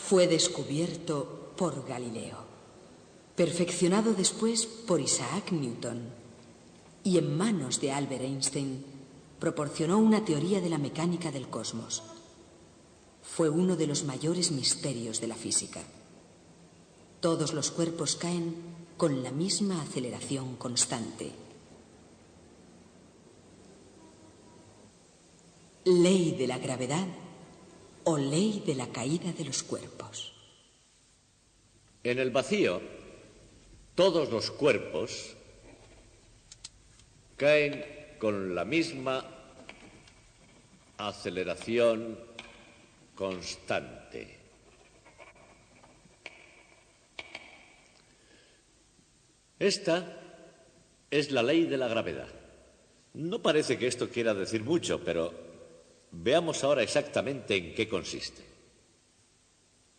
Fue descubierto por Galileo, perfeccionado después por Isaac Newton y en manos de Albert Einstein proporcionó una teoría de la mecánica del cosmos. Fue uno de los mayores misterios de la física. Todos los cuerpos caen con la misma aceleración constante. Ley de la gravedad o ley de la caída de los cuerpos. En el vacío, todos los cuerpos caen con la misma aceleración constante. Esta es la ley de la gravedad. No parece que esto quiera decir mucho, pero veamos ahora exactamente en qué consiste.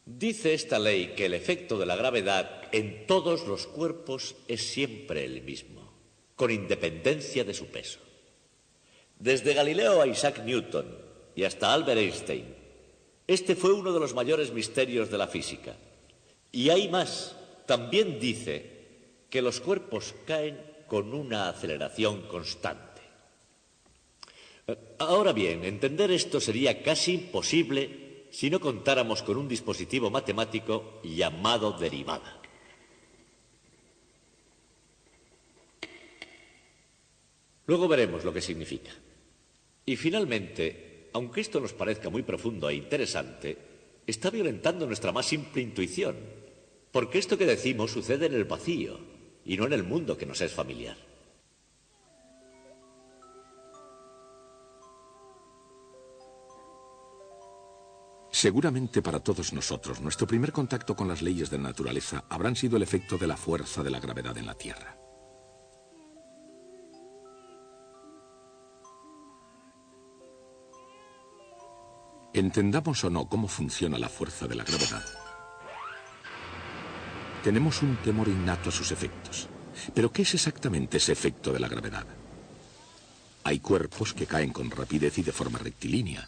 Dice esta ley que el efecto de la gravedad en todos los cuerpos es siempre el mismo, con independencia de su peso. Desde Galileo a Isaac Newton y hasta Albert Einstein, este fue uno de los mayores misterios de la física. Y hay más, también dice que los cuerpos caen con una aceleración constante. Ahora bien, entender esto sería casi imposible si no contáramos con un dispositivo matemático llamado derivada. Luego veremos lo que significa. Y finalmente, aunque esto nos parezca muy profundo e interesante, está violentando nuestra más simple intuición, porque esto que decimos sucede en el vacío y no en el mundo que nos es familiar. Seguramente para todos nosotros, nuestro primer contacto con las leyes de la naturaleza habrán sido el efecto de la fuerza de la gravedad en la Tierra. Entendamos o no cómo funciona la fuerza de la gravedad, tenemos un temor innato a sus efectos. Pero ¿qué es exactamente ese efecto de la gravedad? Hay cuerpos que caen con rapidez y de forma rectilínea.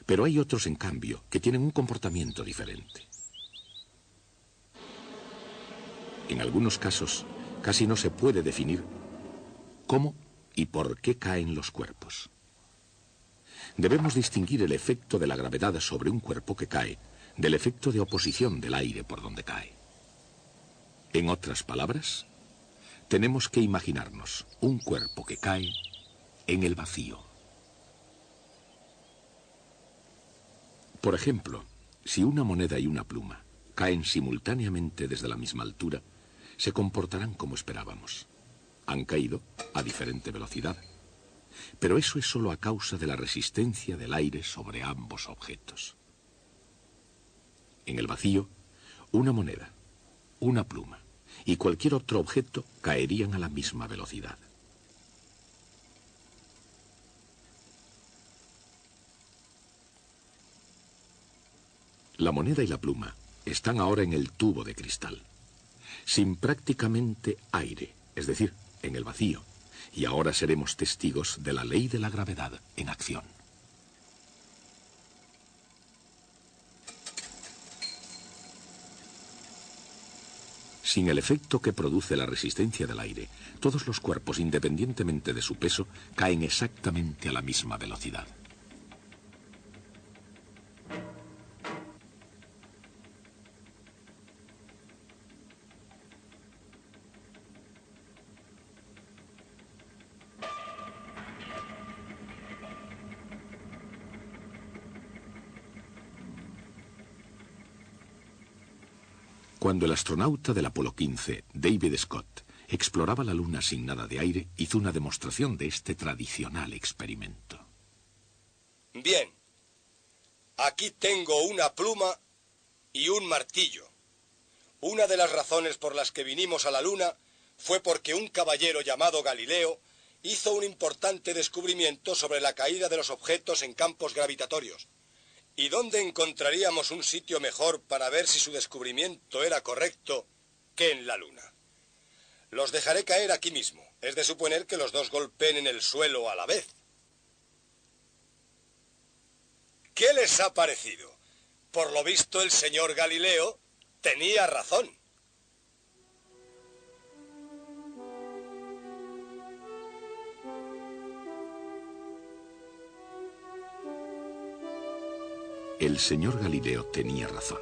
Pero hay otros, en cambio, que tienen un comportamiento diferente. En algunos casos, casi no se puede definir cómo y por qué caen los cuerpos. Debemos distinguir el efecto de la gravedad sobre un cuerpo que cae del efecto de oposición del aire por donde cae. En otras palabras, tenemos que imaginarnos un cuerpo que cae en el vacío. Por ejemplo, si una moneda y una pluma caen simultáneamente desde la misma altura, se comportarán como esperábamos. Han caído a diferente velocidad, pero eso es solo a causa de la resistencia del aire sobre ambos objetos. En el vacío, una moneda, una pluma y cualquier otro objeto caerían a la misma velocidad. La moneda y la pluma están ahora en el tubo de cristal, sin prácticamente aire, es decir, en el vacío, y ahora seremos testigos de la ley de la gravedad en acción. Sin el efecto que produce la resistencia del aire, todos los cuerpos, independientemente de su peso, caen exactamente a la misma velocidad. Cuando el astronauta del Apolo 15, David Scott, exploraba la Luna sin nada de aire, hizo una demostración de este tradicional experimento. Bien, aquí tengo una pluma y un martillo. Una de las razones por las que vinimos a la Luna fue porque un caballero llamado Galileo hizo un importante descubrimiento sobre la caída de los objetos en campos gravitatorios. ¿Y dónde encontraríamos un sitio mejor para ver si su descubrimiento era correcto que en la Luna? Los dejaré caer aquí mismo. Es de suponer que los dos golpeen en el suelo a la vez. ¿Qué les ha parecido? Por lo visto, el señor Galileo tenía razón. El señor Galileo tenía razón.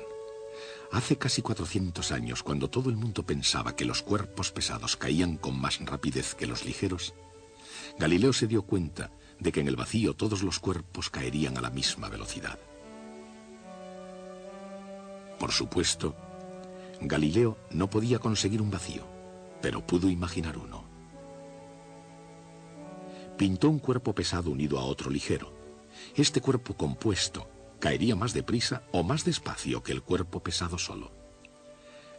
Hace casi 400 años, cuando todo el mundo pensaba que los cuerpos pesados caían con más rapidez que los ligeros, Galileo se dio cuenta de que en el vacío todos los cuerpos caerían a la misma velocidad. Por supuesto, Galileo no podía conseguir un vacío, pero pudo imaginar uno. Pintó un cuerpo pesado unido a otro ligero. Este cuerpo compuesto caería más deprisa o más despacio que el cuerpo pesado solo.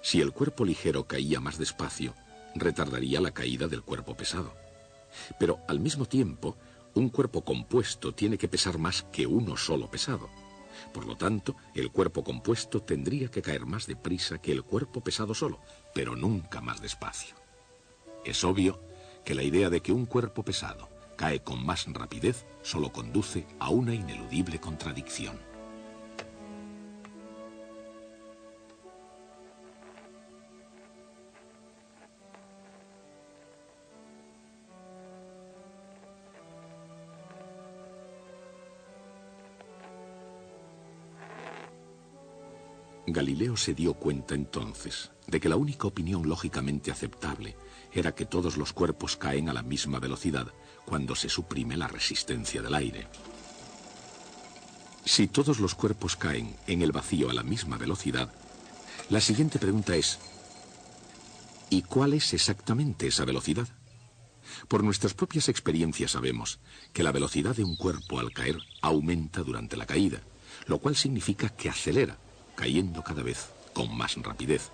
Si el cuerpo ligero caía más despacio, retardaría la caída del cuerpo pesado. Pero al mismo tiempo, un cuerpo compuesto tiene que pesar más que uno solo pesado. Por lo tanto, el cuerpo compuesto tendría que caer más deprisa que el cuerpo pesado solo, pero nunca más despacio. Es obvio que la idea de que un cuerpo pesado cae con más rapidez solo conduce a una ineludible contradicción. Galileo se dio cuenta entonces de que la única opinión lógicamente aceptable era que todos los cuerpos caen a la misma velocidad cuando se suprime la resistencia del aire. Si todos los cuerpos caen en el vacío a la misma velocidad, la siguiente pregunta es: ¿y cuál es exactamente esa velocidad? Por nuestras propias experiencias sabemos que la velocidad de un cuerpo al caer aumenta durante la caída, lo cual significa que acelera, cayendo cada vez con más rapidez.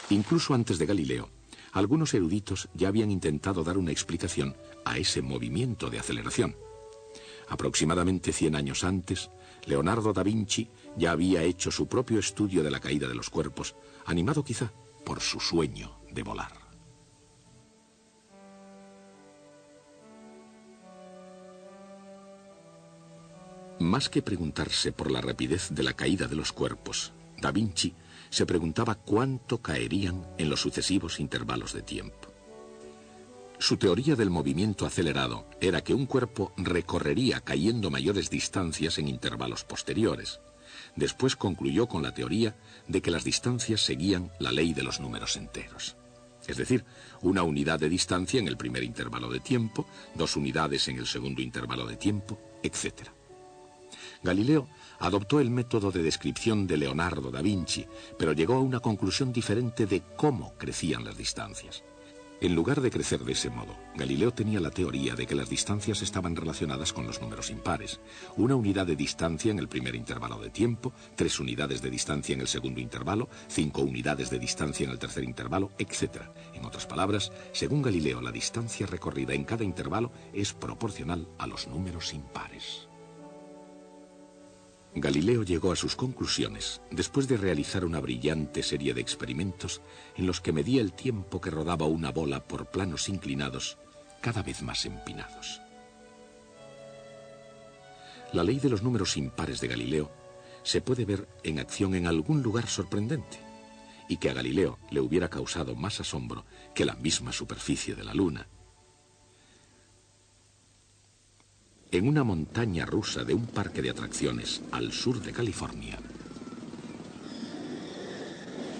Incluso antes de Galileo, algunos eruditos ya habían intentado dar una explicación a ese movimiento de aceleración. Aproximadamente 100 años antes, Leonardo da Vinci ya había hecho su propio estudio de la caída de los cuerpos, animado quizá por su sueño de volar. Más que preguntarse por la rapidez de la caída de los cuerpos, Da Vinci se preguntaba cuánto caerían en los sucesivos intervalos de tiempo. Su teoría del movimiento acelerado era que un cuerpo recorrería cayendo mayores distancias en intervalos posteriores. Después concluyó con la teoría de que las distancias seguían la ley de los números enteros. Es decir, una unidad de distancia en el primer intervalo de tiempo, 2 unidades en el segundo intervalo de tiempo, etc. Galileo adoptó el método de descripción de Leonardo da Vinci, pero llegó a una conclusión diferente de cómo crecían las distancias. En lugar de crecer de ese modo, Galileo tenía la teoría de que las distancias estaban relacionadas con los números impares. 1 unidad de distancia en el primer intervalo de tiempo, 3 unidades de distancia en el segundo intervalo, 5 unidades de distancia en el tercer intervalo, etc. En otras palabras, según Galileo, la distancia recorrida en cada intervalo es proporcional a los números impares. Galileo llegó a sus conclusiones después de realizar una brillante serie de experimentos en los que medía el tiempo que rodaba una bola por planos inclinados cada vez más empinados. La ley de los números impares de Galileo se puede ver en acción en algún lugar sorprendente, y que a Galileo le hubiera causado más asombro que la misma superficie de la Luna. En una montaña rusa de un parque de atracciones al sur de California,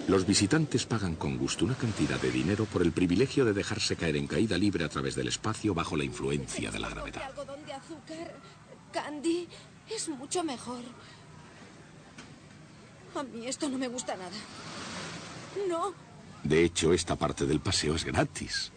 los visitantes pagan con gusto una cantidad de dinero por el privilegio de dejarse caer en caída libre a través del espacio bajo la influencia de la gravedad. Algodón de azúcar, candy, es mucho mejor. A mí esto no me gusta nada. No. De hecho, esta parte del paseo es gratis.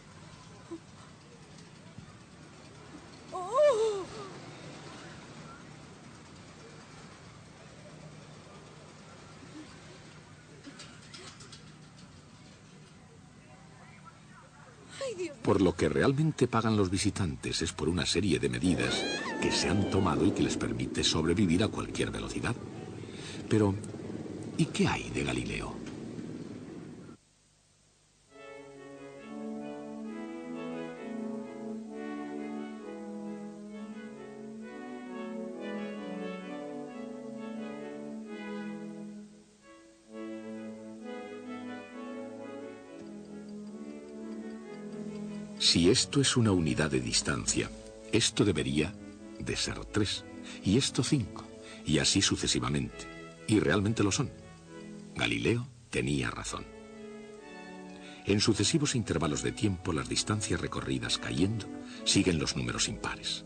Por lo que realmente pagan los visitantes es por una serie de medidas que se han tomado y que les permite sobrevivir a cualquier velocidad. Pero, ¿y qué hay de Galileo? Si esto es una unidad de distancia, esto debería de ser 3, y esto 5, y así sucesivamente. Y realmente lo son. Galileo tenía razón. En sucesivos intervalos de tiempo, las distancias recorridas cayendo siguen los números impares.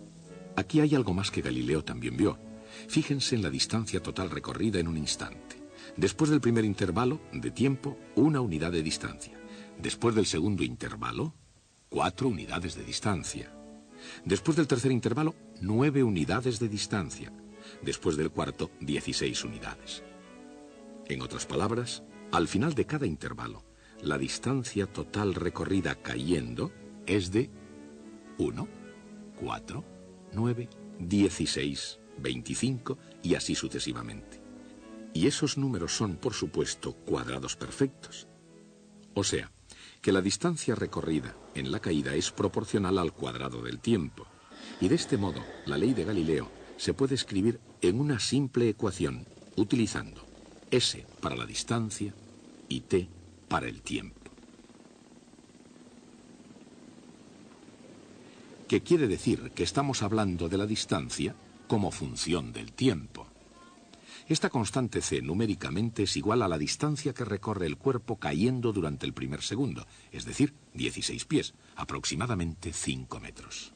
Aquí hay algo más que Galileo también vio. Fíjense en la distancia total recorrida en un instante. Después del primer intervalo de tiempo, 1 unidad de distancia. Después del segundo intervalo, 4 unidades de distancia. Después del tercer intervalo, 9 unidades de distancia. Después del cuarto, 16 unidades. En otras palabras, al final de cada intervalo, la distancia total recorrida cayendo es de 1, 4, 9, 16, 25 y así sucesivamente. Y esos números son, por supuesto, cuadrados perfectos. O sea, que la distancia recorrida en la caída es proporcional al cuadrado del tiempo. Y de este modo, la ley de Galileo se puede escribir en una simple ecuación, utilizando S para la distancia y T para el tiempo. Que quiere decir que estamos hablando de la distancia como función del tiempo. Esta constante c numéricamente es igual a la distancia que recorre el cuerpo cayendo durante el primer segundo, es decir, 16 pies, aproximadamente 5 metros.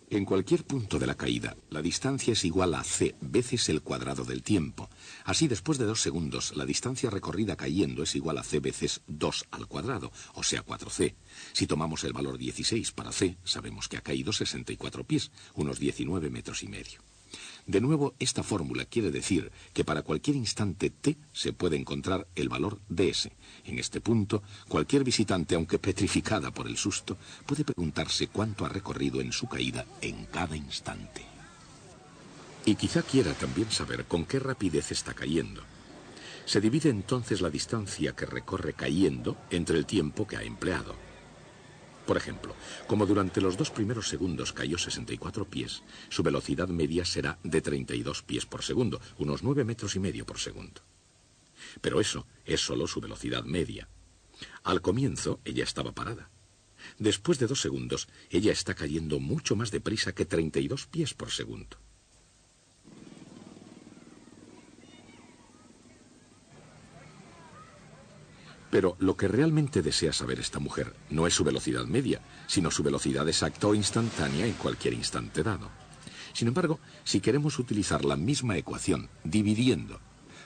En cualquier punto de la caída, la distancia es igual a c veces el cuadrado del tiempo. Así, después de 2 segundos, la distancia recorrida cayendo es igual a c veces 2 al cuadrado, o sea, 4c. Si tomamos el valor 16 para c, sabemos que ha caído 64 pies, unos 19 metros y medio. De nuevo, esta fórmula quiere decir que para cualquier instante t se puede encontrar el valor ds. En este punto, cualquier visitante, aunque petrificada por el susto, puede preguntarse cuánto ha recorrido en su caída en cada instante. Y quizá quiera también saber con qué rapidez está cayendo. Se divide entonces la distancia que recorre cayendo entre el tiempo que ha empleado. Por ejemplo, como durante los 2 primeros segundos cayó 64 pies, su velocidad media será de 32 pies por segundo, unos 9 metros y medio por segundo. Pero eso es solo su velocidad media. Al comienzo, ella estaba parada. Después de 2 segundos, ella está cayendo mucho más deprisa que 32 pies por segundo. Pero lo que realmente desea saber esta mujer no es su velocidad media, sino su velocidad exacta o instantánea en cualquier instante dado. Sin embargo, si queremos utilizar la misma ecuación, dividiendo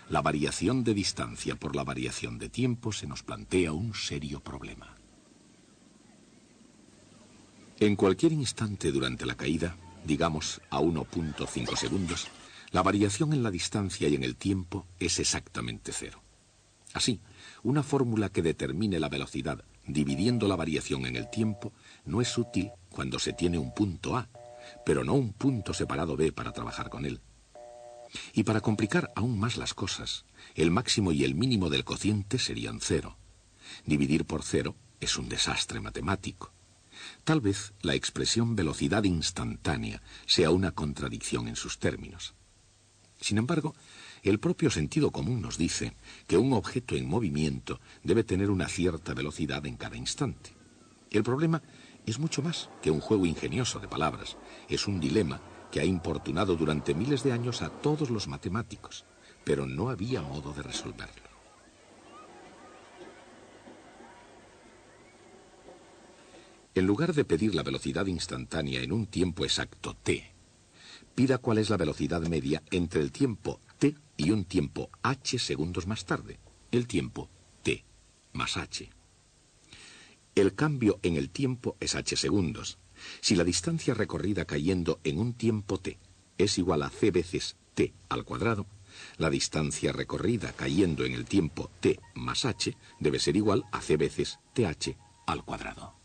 la variación de distancia por la variación de tiempo, se nos plantea un serio problema. En cualquier instante durante la caída, digamos a 1.5 segundos, la variación en la distancia y en el tiempo es exactamente 0. Así, una fórmula que determine la velocidad dividiendo la variación en el tiempo no es útil cuando se tiene un punto A, pero no un punto separado B para trabajar con él. Y para complicar aún más las cosas, el máximo y el mínimo del cociente serían 0. Dividir por 0 es un desastre matemático. Tal vez la expresión velocidad instantánea sea una contradicción en sus términos. Sin embargo, el propio sentido común nos dice que un objeto en movimiento debe tener una cierta velocidad en cada instante. El problema es mucho más que un juego ingenioso de palabras. Es un dilema que ha importunado durante miles de años a todos los matemáticos, pero no había modo de resolverlo. En lugar de pedir la velocidad instantánea en un tiempo exacto t, pida cuál es la velocidad media entre el tiempo t y un tiempo h segundos más tarde, el tiempo t más h. El cambio en el tiempo es h segundos. Si la distancia recorrida cayendo en un tiempo t es igual a c veces t al cuadrado, la distancia recorrida cayendo en el tiempo t más h debe ser igual a c veces th al cuadrado.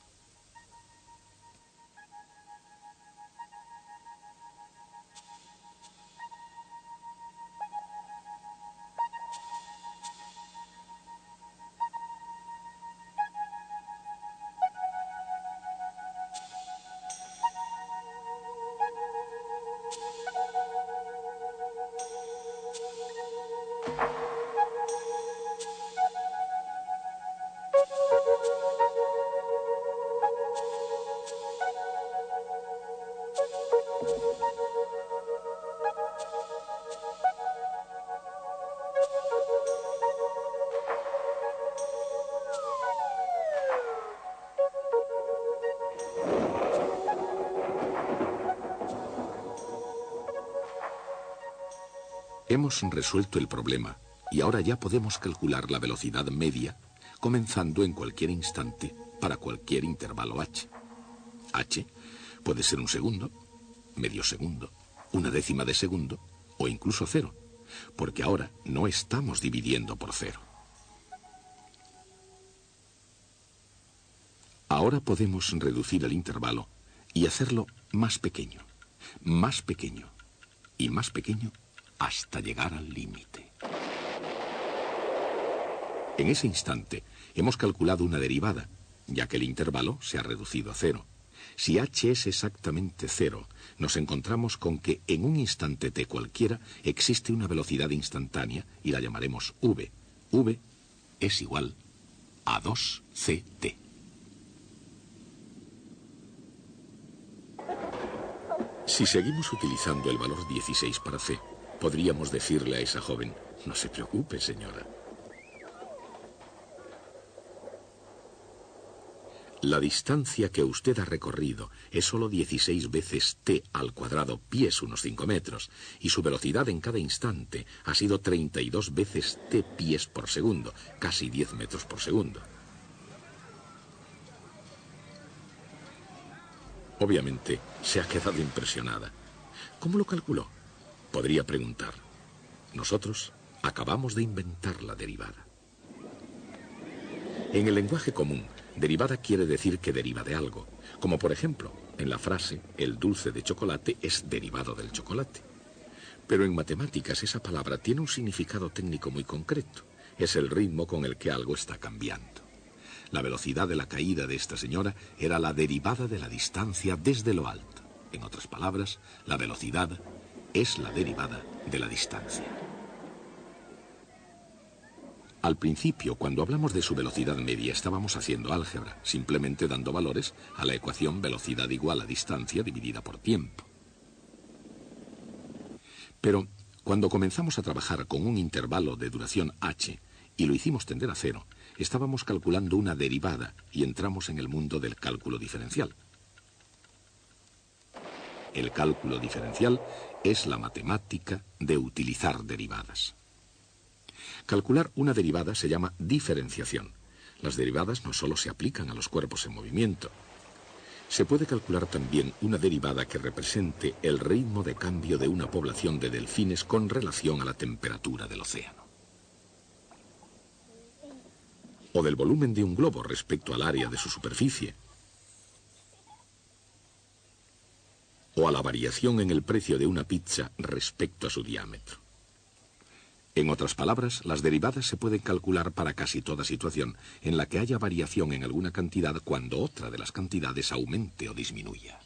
Hemos resuelto el problema y ahora ya podemos calcular la velocidad media comenzando en cualquier instante para cualquier intervalo h. H puede ser un segundo, medio segundo, una décima de segundo o incluso cero, porque ahora no estamos dividiendo por cero. Ahora podemos reducir el intervalo y hacerlo más pequeño y más pequeño hasta llegar al límite. En ese instante hemos calculado una derivada, ya que el intervalo se ha reducido a cero. Si h es exactamente cero, nos encontramos con que en un instante t cualquiera existe una velocidad instantánea y la llamaremos v. v es igual a 2ct. Si seguimos utilizando el valor 16 para c, podríamos decirle a esa joven: no se preocupe, señora. La distancia que usted ha recorrido es solo 16 veces t al cuadrado, pies unos 5 metros, y su velocidad en cada instante ha sido 32 veces t pies por segundo, casi 10 metros por segundo. Obviamente, se ha quedado impresionada. ¿Cómo lo calculó? Podría preguntar. Nosotros acabamos de inventar la derivada. En el lenguaje común, derivada quiere decir que deriva de algo, como por ejemplo, en la frase el dulce de chocolate es derivado del chocolate. Pero en matemáticas esa palabra tiene un significado técnico muy concreto. Es el ritmo con el que algo está cambiando. La velocidad de la caída de esta señora era la derivada de la distancia desde lo alto. En otras palabras, la velocidad es la derivada de la distancia. Al principio, cuando hablamos de su velocidad media, estábamos haciendo álgebra, simplemente dando valores a la ecuación velocidad igual a distancia dividida por tiempo. Pero cuando comenzamos a trabajar con un intervalo de duración h y lo hicimos tender a cero, estábamos calculando una derivada y entramos en el mundo del cálculo diferencial. El cálculo diferencial es la matemática de utilizar derivadas. Calcular una derivada se llama diferenciación. Las derivadas no solo se aplican a los cuerpos en movimiento. Se puede calcular también una derivada que represente el ritmo de cambio de una población de delfines con relación a la temperatura del océano. O del volumen de un globo respecto al área de su superficie. O a la variación en el precio de una pizza respecto a su diámetro. En otras palabras, las derivadas se pueden calcular para casi toda situación en la que haya variación en alguna cantidad cuando otra de las cantidades aumente o disminuya.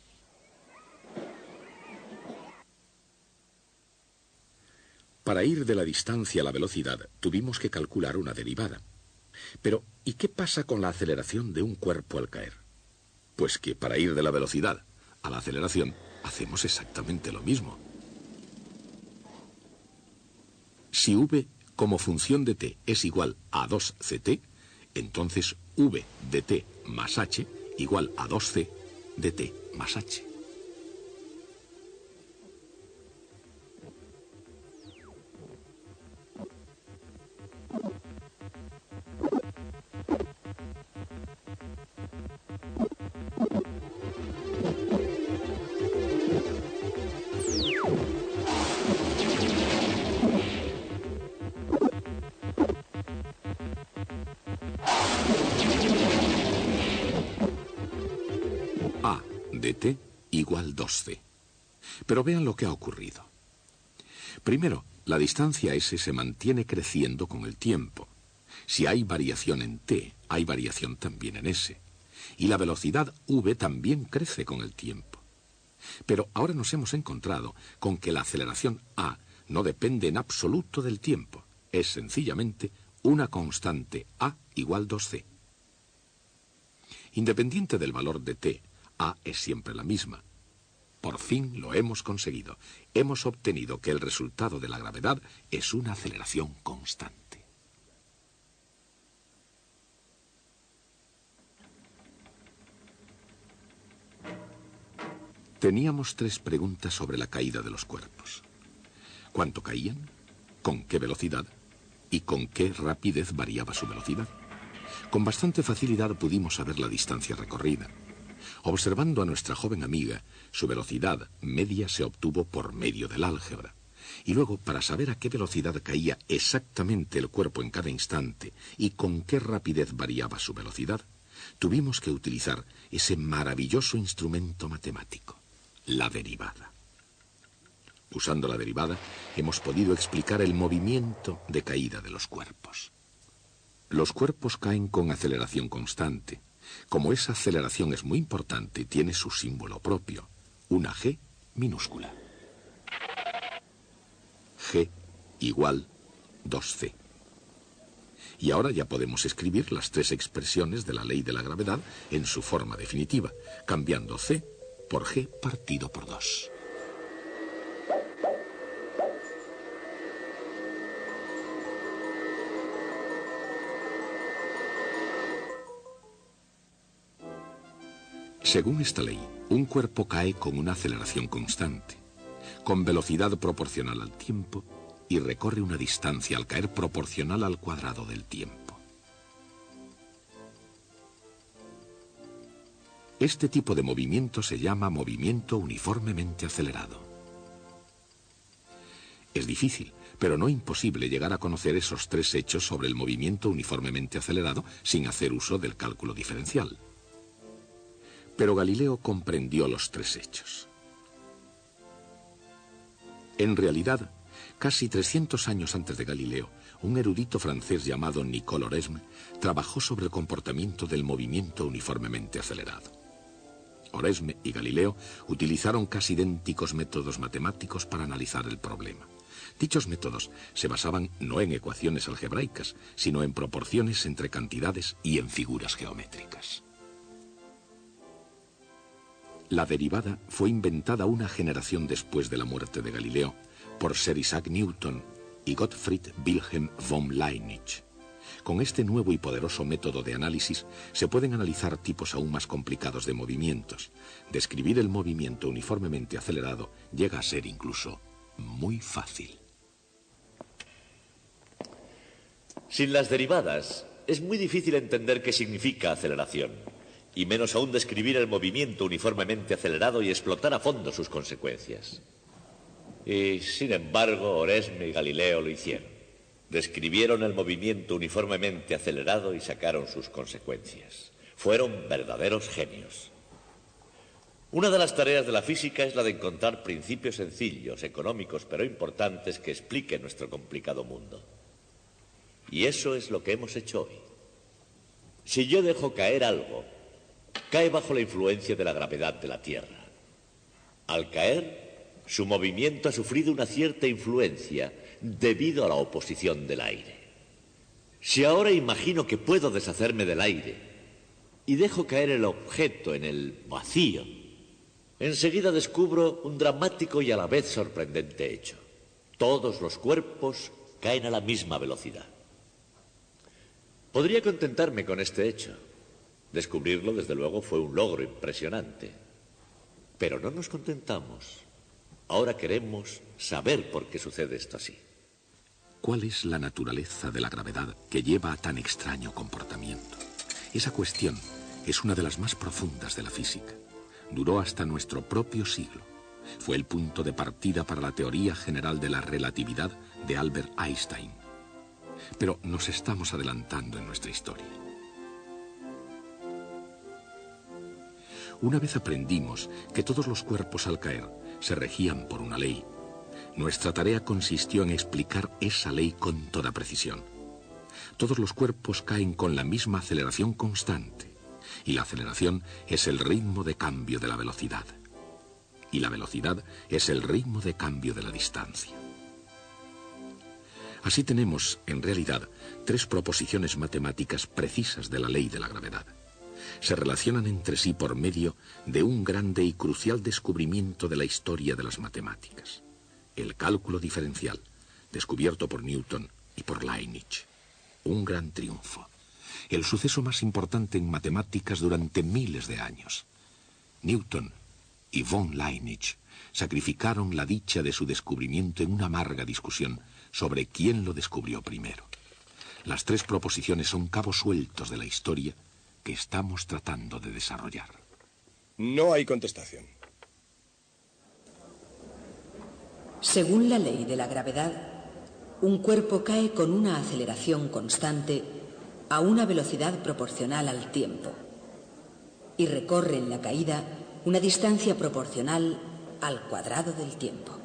Para ir de la distancia a la velocidad, tuvimos que calcular una derivada. Pero, ¿y qué pasa con la aceleración de un cuerpo al caer? Pues que para ir de la velocidad a la aceleración, hacemos exactamente lo mismo. Si v como función de t es igual a 2ct, entonces v de t más h igual a 2c de t más h. A de t igual 2c. Pero vean lo que ha ocurrido. Primero, la distancia s se mantiene creciendo con el tiempo. Si hay variación en t, hay variación también en s. Y la velocidad v también crece con el tiempo. Pero ahora nos hemos encontrado con que la aceleración a no depende en absoluto del tiempo. Es sencillamente una constante a igual 2c. Independiente del valor de t, a es siempre la misma. Por fin lo hemos conseguido. Hemos obtenido que el resultado de la gravedad es una aceleración constante. Teníamos 3 preguntas sobre la caída de los cuerpos. ¿Cuánto caían? con qué velocidad y con qué rapidez variaba su velocidad. Con bastante facilidad pudimos saber la distancia recorrida. Observando a nuestra joven amiga, su velocidad media se obtuvo por medio del álgebra. Y luego, para saber a qué velocidad caía exactamente el cuerpo en cada instante y con qué rapidez variaba su velocidad, tuvimos que utilizar ese maravilloso instrumento matemático, la derivada. Usando la derivada, hemos podido explicar el movimiento de caída de los cuerpos. Los cuerpos caen con aceleración constante. Como esa aceleración es muy importante, tiene su símbolo propio, una G minúscula. G igual 2C. Y ahora ya podemos escribir las tres expresiones de la ley de la gravedad en su forma definitiva, cambiando C por G partido por 2. Según esta ley, un cuerpo cae con una aceleración constante, con velocidad proporcional al tiempo, y recorre una distancia al caer proporcional al cuadrado del tiempo. Este tipo de movimiento se llama movimiento uniformemente acelerado. Es difícil, pero no imposible llegar a conocer esos tres hechos sobre el movimiento uniformemente acelerado sin hacer uso del cálculo diferencial. Pero Galileo comprendió los tres hechos. En realidad, casi 300 años antes de Galileo, un erudito francés llamado Nicole Oresme trabajó sobre el comportamiento del movimiento uniformemente acelerado. Oresme y Galileo utilizaron casi idénticos métodos matemáticos para analizar el problema. Dichos métodos se basaban no en ecuaciones algebraicas, sino en proporciones entre cantidades y en figuras geométricas. La derivada fue inventada una generación después de la muerte de Galileo por Sir Isaac Newton y Gottfried Wilhelm von Leibniz. Con este nuevo y poderoso método de análisis se pueden analizar tipos aún más complicados de movimientos. Describir el movimiento uniformemente acelerado llega a ser incluso muy fácil. Sin las derivadas, es muy difícil entender qué significa aceleración, y menos aún describir el movimiento uniformemente acelerado y explotar a fondo sus consecuencias. Y, sin embargo, Oresme y Galileo lo hicieron. Describieron el movimiento uniformemente acelerado y sacaron sus consecuencias. Fueron verdaderos genios. Una de las tareas de la física es la de encontrar principios sencillos, económicos, pero importantes que expliquen nuestro complicado mundo. Y eso es lo que hemos hecho hoy. Si yo dejo caer algo, cae bajo la influencia de la gravedad de la Tierra. Al caer, su movimiento ha sufrido una cierta influencia debido a la oposición del aire. Si ahora imagino que puedo deshacerme del aire y dejo caer el objeto en el vacío, enseguida descubro un dramático y a la vez sorprendente hecho. Todos los cuerpos caen a la misma velocidad. Podría contentarme con este hecho. Descubrirlo, desde luego, fue un logro impresionante. Pero no nos contentamos. Ahora queremos saber por qué sucede esto así. ¿Cuál es la naturaleza de la gravedad que lleva a tan extraño comportamiento? Esa cuestión es una de las más profundas de la física. Duró hasta nuestro propio siglo. Fue el punto de partida para la teoría general de la relatividad de Albert Einstein. Pero nos estamos adelantando en nuestra historia. Una vez aprendimos que todos los cuerpos al caer se regían por una ley, nuestra tarea consistió en explicar esa ley con toda precisión. Todos los cuerpos caen con la misma aceleración constante, y la aceleración es el ritmo de cambio de la velocidad. Y la velocidad es el ritmo de cambio de la distancia. Así tenemos, en realidad, tres proposiciones matemáticas precisas de la ley de la gravedad. Se relacionan entre sí por medio de un grande y crucial descubrimiento de la historia de las matemáticas: el cálculo diferencial, descubierto por Newton y por Leibniz. Un gran triunfo, el suceso más importante en matemáticas durante miles de años. Newton y von Leibniz sacrificaron la dicha de su descubrimiento en una amarga discusión sobre quién lo descubrió primero. Las tres proposiciones son cabos sueltos de la historia que estamos tratando de desarrollar. No hay contestación. Según la ley de la gravedad, un cuerpo cae con una aceleración constante a una velocidad proporcional al tiempo y recorre en la caída una distancia proporcional al cuadrado del tiempo.